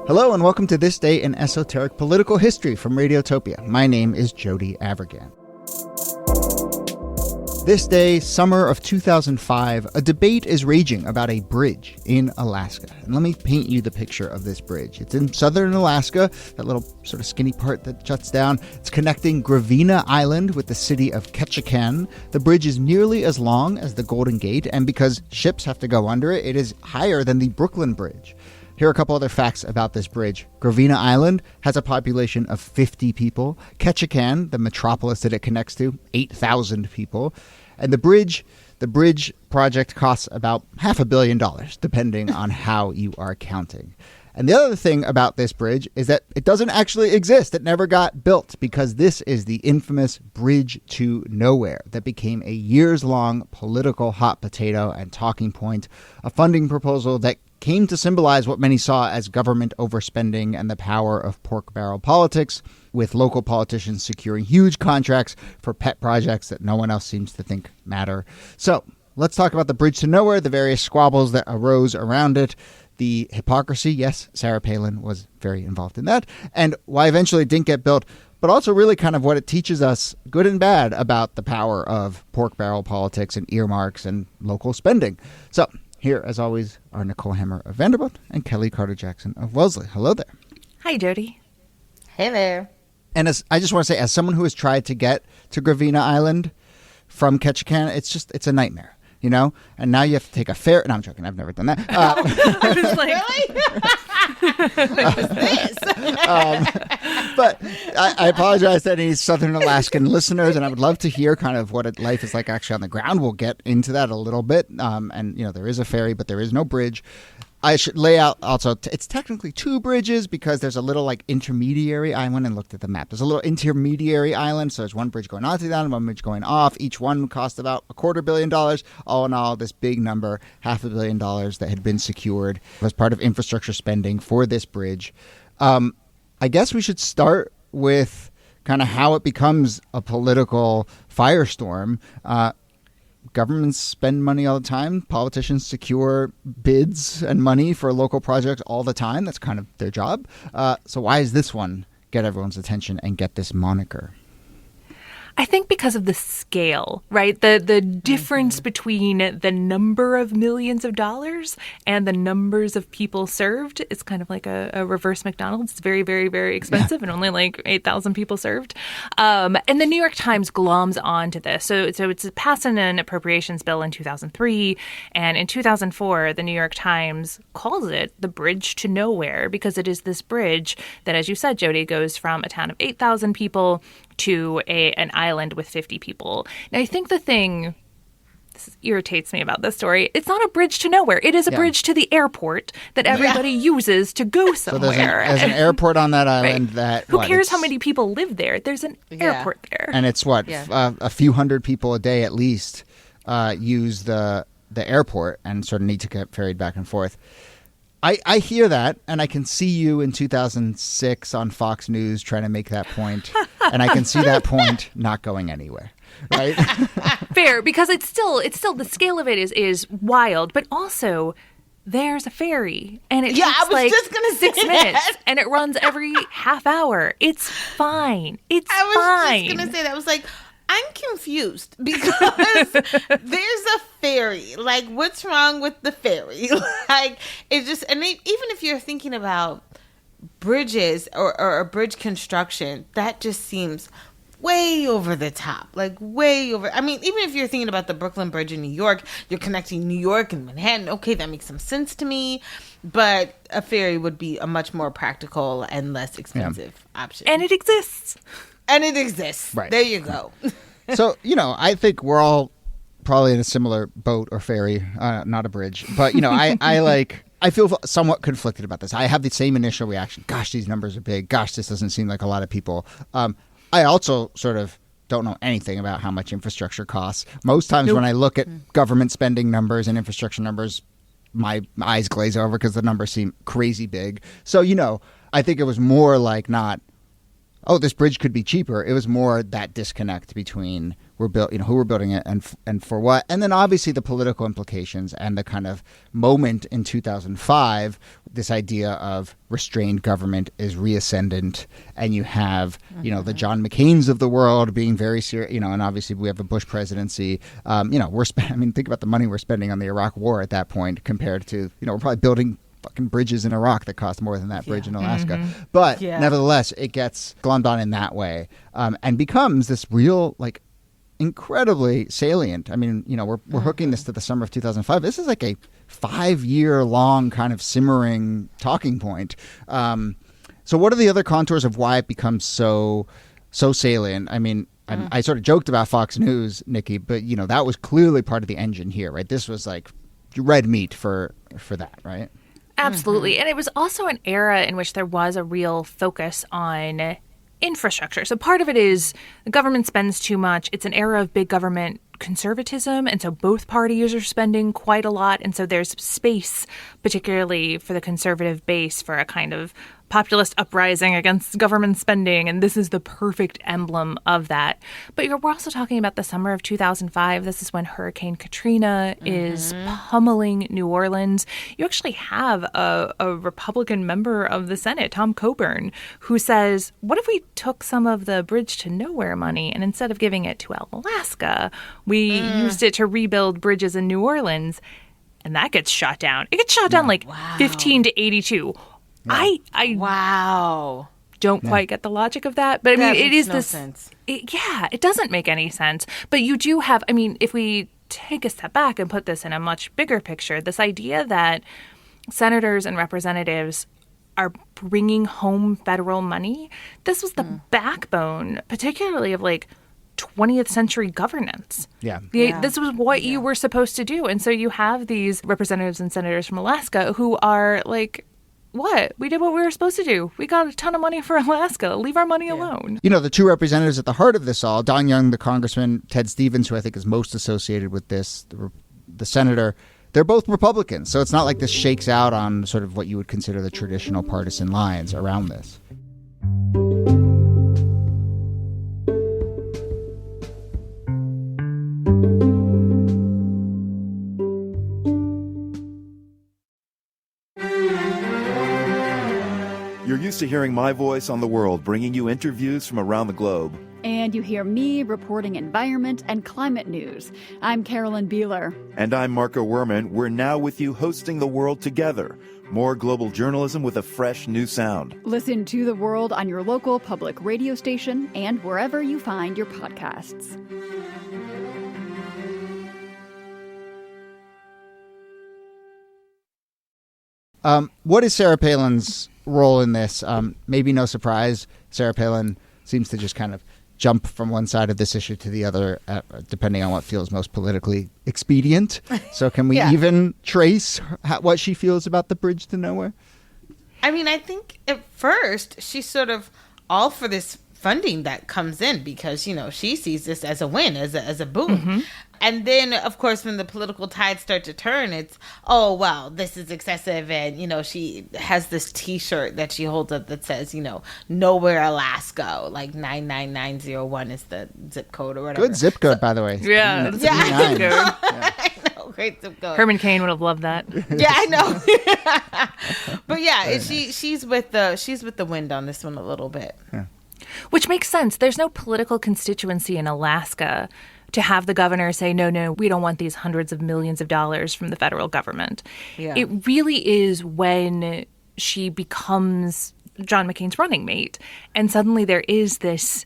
Hello and welcome to This Day in Esoteric Political History from Radiotopia. My name is Jody Avergan. This day, summer of 2005, a debate is raging about a bridge in Alaska. And let me paint you the picture of this bridge. It's in southern Alaska, that little sort of skinny part that juts down. It's connecting Gravina Island with the city of Ketchikan. The bridge is nearly as long as the Golden Gate, and because ships have to go under it, it is higher than the Brooklyn Bridge. Here are a couple other facts about this bridge. Gravina Island has a population of 50 people. Ketchikan, the metropolis that it connects to, 8,000 people. And the bridge project costs about $500 million, depending on how you are counting. And the other thing about this bridge is that it doesn't actually exist. It never got built because this is the infamous Bridge to Nowhere that became a years-long political hot potato and talking point, a funding proposal that came to symbolize what many saw as government overspending and the power of pork barrel politics, with local politicians securing huge contracts for pet projects that no one else seems to think matter. So let's talk about the Bridge to Nowhere, the various squabbles that arose around it, the hypocrisy. Yes, Sarah Palin was very involved in that, and why eventually it didn't get built, but also really kind of what it teaches us, good and bad, about the power of pork barrel politics and earmarks and local spending. So here, as always, are Nicole Hammer of Vanderbilt and Kellie Carter-Jackson of Wellesley. Hello there. Hi, Jody. Hey there. And I just want to say, as someone who has tried to get to Gravina Island from Ketchikan, it's a nightmare, you know? And now you have to take a ferry. No, I'm joking. I've never done that. I was like, really? What was this? But I apologize to any Southern Alaskan listeners, and I would love to hear kind of what life is like actually on the ground. We'll get into that a little bit. And, you know, there is a ferry, but there is no bridge. I should lay out also, it's technically two bridges because there's a little like intermediary. I went and looked at the map. There's a little intermediary island. So there's one bridge going onto the island, one bridge going off. Each one cost about $250 million. All in all, this big number, $500 million that had been secured as part of infrastructure spending for this bridge. I guess we should start with kind of how it becomes a political firestorm. Governments spend money all the time. Politicians secure bids and money for local projects all the time. That's kind of their job. So why does this one get everyone's attention and get this moniker? I think because of the scale, right? The difference between the number of millions of dollars and the numbers of people served is kind of like a reverse McDonald's. It's very, very, very expensive and only like 8,000 people served. And the New York Times gloms onto this. So it's passed in an appropriations bill in 2003. And in 2004, the New York Times calls it the Bridge to Nowhere because it is this bridge that, as you said, Jody, goes from a town of 8,000 people to an island with 50 people. Now, I think the thing this irritates me about this story, it's not a bridge to nowhere. It is a bridge to the airport that everybody uses to go somewhere. So there's an airport on that island that... Who cares how many people live there? There's an airport there. And it's a few hundred people a day at least use the airport and sort of need to get ferried back and forth. I hear that, and I can see you in 2006 on Fox News trying to make that point, and I can see that point not going anywhere, right? Fair, because it's still the scale of it is wild, but also there's a ferry, and it takes like just gonna say 6 minutes, and it runs every half hour. It's fine. It's fine. I was just gonna say that. I was like, I'm confused because there's a ferry. Like, what's wrong with the ferry? Like, it's just, and even if you're thinking about bridges or bridge construction, that just seems way over the top. Like, way over. I mean, even if you're thinking about the Brooklyn Bridge in New York, you're connecting New York and Manhattan. Okay, that makes some sense to me. But a ferry would be a much more practical and less expensive option. And it exists. Right. There you go. So, you know, I think we're all probably in a similar boat or ferry, not a bridge. But, you know, I feel somewhat conflicted about this. I have the same initial reaction. Gosh, these numbers are big. Gosh, this doesn't seem like a lot of people. I also sort of don't know anything about how much infrastructure costs. Most times when I look at government spending numbers and infrastructure numbers, my eyes glaze over because the numbers seem crazy big. So, you know, I think it was more like not oh, this bridge could be cheaper. It was more that disconnect between who we're building it and for what. And then obviously the political implications and the kind of moment in 2005, this idea of restrained government is reascendant, and you have, the John McCains of the world being very serious, and obviously we have a Bush presidency. Think about the money we're spending on the Iraq war at that point compared to, we're probably building fucking bridges in Iraq that cost more than that bridge in Alaska. But nevertheless, it gets glommed on in that way and becomes this real, incredibly salient. I mean, we're hooking this to the summer of 2005. This is like a 5-year long kind of simmering talking point. So what are the other contours of why it becomes so salient? I mean, I sort of joked about Fox News, NIki, but, that was clearly part of the engine here, right? This was like red meat for that, right? Absolutely. And it was also an era in which there was a real focus on infrastructure. So part of it is the government spends too much. It's an era of big government conservatism. And so both parties are spending quite a lot. And so there's space, particularly for the conservative base, for a kind of populist uprising against government spending. And this is the perfect emblem of that. But we're also talking about the summer of 2005. This is when Hurricane Katrina is pummeling New Orleans. You actually have a Republican member of the Senate, Tom Coburn, who says, what if we took some of the Bridge to Nowhere money and instead of giving it to Alaska, we used it to rebuild bridges in New Orleans? And that gets shot down. It gets shot down 15 to 82. Yeah. I don't quite get the logic of that, but it is no sense. It doesn't make any sense. But you do have, if we take a step back and put this in a much bigger picture, this idea that senators and representatives are bringing home federal money, this was the backbone, particularly of 20th century governance. This was what you were supposed to do. And so you have these representatives and senators from Alaska who are what? We did what we were supposed to do. We got a ton of money for Alaska. Leave our money alone. The two representatives at the heart of this all, Don Young, the congressman, Ted Stevens, who I think is most associated with this, the senator, they're both Republicans. So it's not like this shakes out on sort of what you would consider the traditional partisan lines around this. You're used to hearing my voice on the world, bringing you interviews from around the globe. And you hear me reporting environment and climate news. I'm Carolyn Beeler. And I'm Marco Werman. We're now with you hosting The World Together. More global journalism with a fresh new sound. Listen to The World on your local public radio station and wherever you find your podcasts. What is Sarah Palin's role in this? Maybe no surprise. Sarah Palin seems to just kind of jump from one side of this issue to the other, depending on what feels most politically expedient. So can we even trace what she feels about the Bridge to Nowhere? I think at first she's sort of all for this funding that comes in because, she sees this as a win, as a boom. Mm-hmm. And then, of course, when the political tides start to turn, it's, oh, wow, this is excessive. And, she has this T-shirt that she holds up that says, Nowhere Alaska, 99901 is the zip code or whatever. Good zip code, by the way. Yeah. I know. Great zip code. Herman Cain would have loved that. Yeah, I know. But yeah, she's with the wind on this one a little bit. Yeah. Which makes sense. There's no political constituency in Alaska to have the governor say, no, we don't want these hundreds of millions of dollars from the federal government. Yeah. It really is when she becomes John McCain's running mate. And suddenly there is this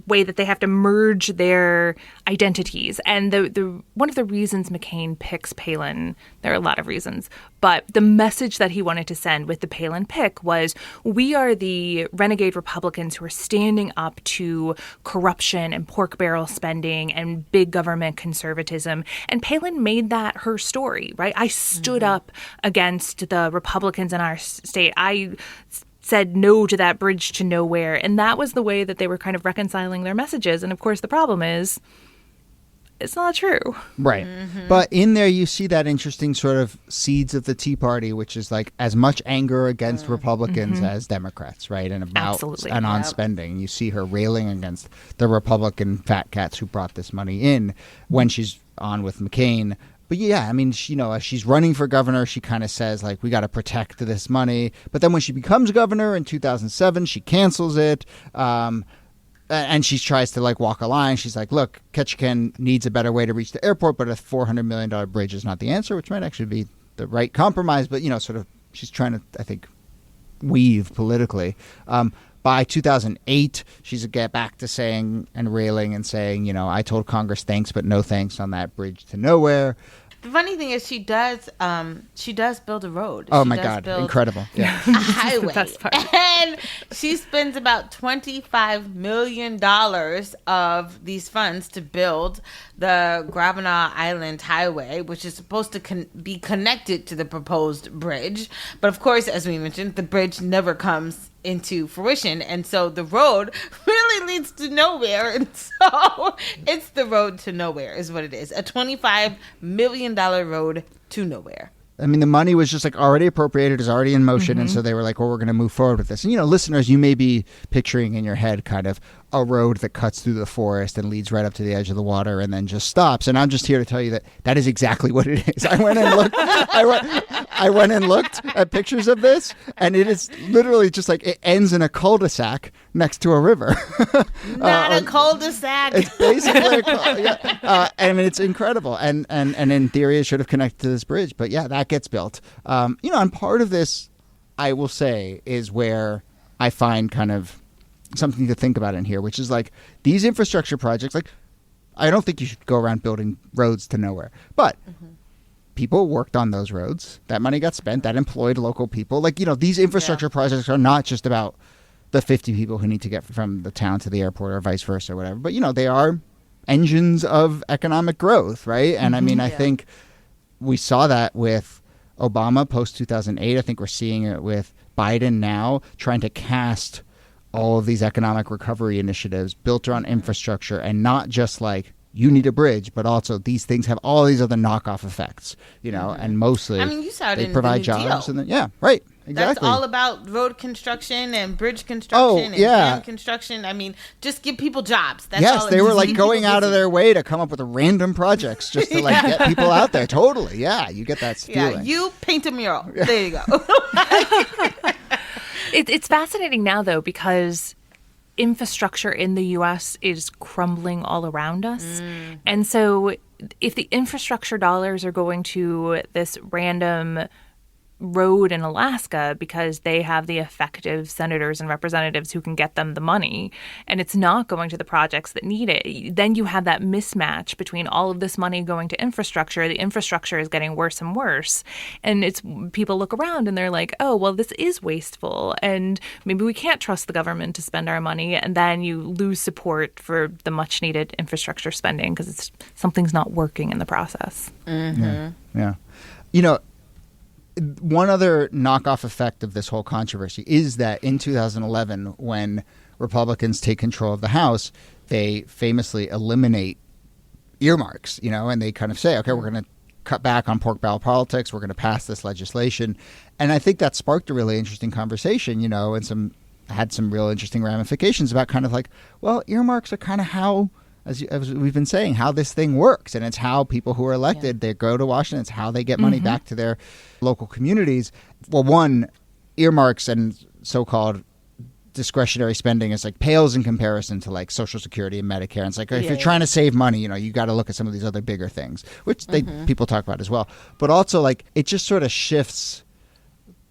way that they have to merge their identities. And the one of the reasons McCain picks Palin, there are a lot of reasons, but the message that he wanted to send with the Palin pick was, we are the renegade Republicans who are standing up to corruption and pork barrel spending and big government conservatism. And Palin made that her story, right? I stood up against the Republicans in our state. I said no to that Bridge to Nowhere. And that was the way that they were kind of reconciling their messages. And of course, the problem is it's not true. Right. But in there, you see that interesting sort of seeds of the Tea Party, which is like as much anger against Republicans as Democrats, right? And about Absolutely. and on spending. You see her railing against the Republican fat cats who brought this money in when she's on with McCain. But yeah, I mean, as she's running for governor, she kind of says, like, we got to protect this money. But then when she becomes governor in 2007, she cancels it. And she tries to, like, walk a line. She's like, look, Ketchikan needs a better way to reach the airport, but a $400 million bridge is not the answer, which might actually be the right compromise. But, sort of she's trying to, I think, weave politically. By 2008, she's get back to saying and railing and saying, I told Congress thanks, but no thanks on that bridge to nowhere. The funny thing is she does build a road. Oh, my God. Incredible. Yeah. A highway. The best part. And she spends about $25 million of these funds to build the Gravana Island Highway, which is supposed to be connected to the proposed bridge. But of course, as we mentioned, the bridge never comes into fruition, and so the road really leads to nowhere, and so it's the road to nowhere is what it is. A $25 million road to nowhere. I mean, the money was just like already appropriated, is already in motion. And so they were like, well, we're going to move forward with this. And, listeners, you may be picturing in your head kind of a road that cuts through the forest and leads right up to the edge of the water and then just stops. And I'm just here to tell you that that is exactly what it is. I went and looked. I went and looked at pictures of this, and it is literally just like it ends in a cul-de-sac next to a river. Not a cul-de-sac. It's basically I mean, it's incredible. And in theory, it should have connected to this bridge. But yeah, that gets built. And part of this, I will say, is where I find kind of something to think about in here, which is like these infrastructure projects, like I don't think you should go around building roads to nowhere. But people worked on those roads. That money got spent. That employed local people. Like, these infrastructure projects are not just about the 50 people who need to get from the town to the airport or vice versa or whatever. But, they are engines of economic growth, right? And I mean, I think we saw that with Obama post-2008. I think we're seeing it with Biden now, trying to cast all of these economic recovery initiatives built around infrastructure, and not just like you need a bridge, but also these things have all these other knockoff effects, and mostly you saw it they in provide the New jobs. Deal. And then, right. Exactly. That's all about road construction and bridge construction and dam construction. I mean, just give people jobs. That's all they were like going out of their way to come up with random projects just to like get people out there. Totally. Yeah. You get that feeling. Yeah. You paint a mural. There you go. It's fascinating now, though, because infrastructure in the U.S. is crumbling all around us. And so if the infrastructure dollars are going to this random road in Alaska because they have the effective senators and representatives who can get them the money, and it's not going to the projects that need it, then you have that mismatch between all of this money going to infrastructure. The infrastructure is getting worse and worse, and it's people look around and they're like, oh, well, this is wasteful, and maybe we can't trust the government to spend our money, and then you lose support for the much needed infrastructure spending because something's not working in the process. Yeah. One other knockoff effect of this whole controversy is that in 2011, when Republicans take control of the House, they famously eliminate earmarks, and they kind of say, okay, we're going to cut back on pork barrel politics. We're going to pass this legislation. And I think that sparked a really interesting conversation, and had some real interesting ramifications about kind of like, well, earmarks are kind of how, as we've been saying, how this thing works. And it's how people who are elected, they go to Washington. It's how they get money back to their local communities. Well, one, earmarks and so-called discretionary spending is like pales in comparison to like Social Security and Medicare. And it's like, if you're trying to save money, you got to look at some of these other bigger things, which people talk about as well. But also like it just sort of shifts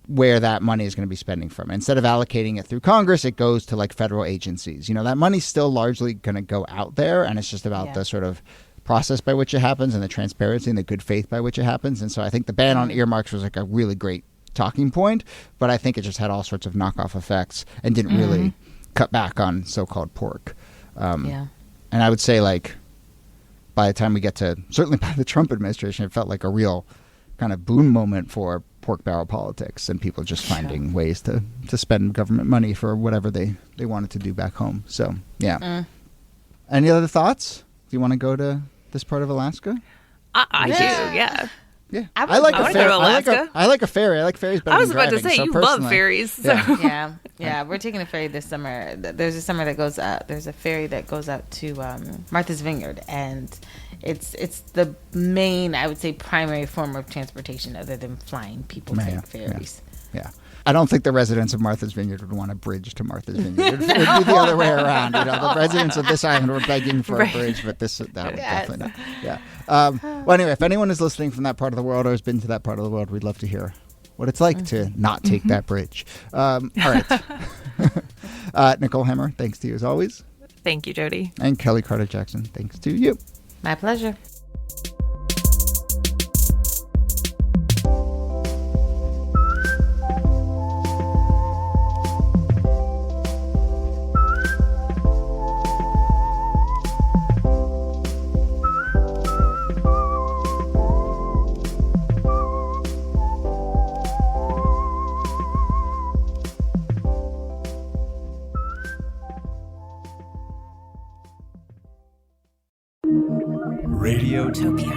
where that money is going to be spending from. Instead of allocating it through Congress, it goes to like federal agencies. That money's still largely going to go out there, and it's just about the sort of process by which it happens and the transparency and the good faith by which it happens. And so I think the ban on earmarks was like a really great talking point, but I think it just had all sorts of knockoff effects and didn't really cut back on so-called pork. And I would say like by the time we get to, certainly by the Trump administration, it felt like a real kind of boom moment for pork barrel politics and people just finding ways to spend government money for whatever they wanted to do back home. So, yeah. Any other thoughts? Do you want to go to this part of Alaska? I do, yeah. Yeah, I like wanna a go ferry. to Alaska. I like a ferry. I like ferries better I was than about to driving, say, so you love personally- ferries. So. Yeah. Yeah, we're taking a ferry this summer. There's a summer that goes out. There's a ferry that goes out to Martha's Vineyard, and it's the main, I would say, primary form of transportation other than flying. People Yeah, take ferries. Yeah. I don't think the residents of Martha's Vineyard would want a bridge to Martha's Vineyard. It would be the other way around. The residents of this island were begging for a bridge, but that would definitely not. Yeah. Well, anyway, if anyone is listening from that part of the world or has been to that part of the world, we'd love to hear what it's like to not take that bridge. All right. Nicole Hammer, thanks to you as always. Thank you, Jody. And Kellie Carter-Jackson, thanks to you. My pleasure. Radiotopia.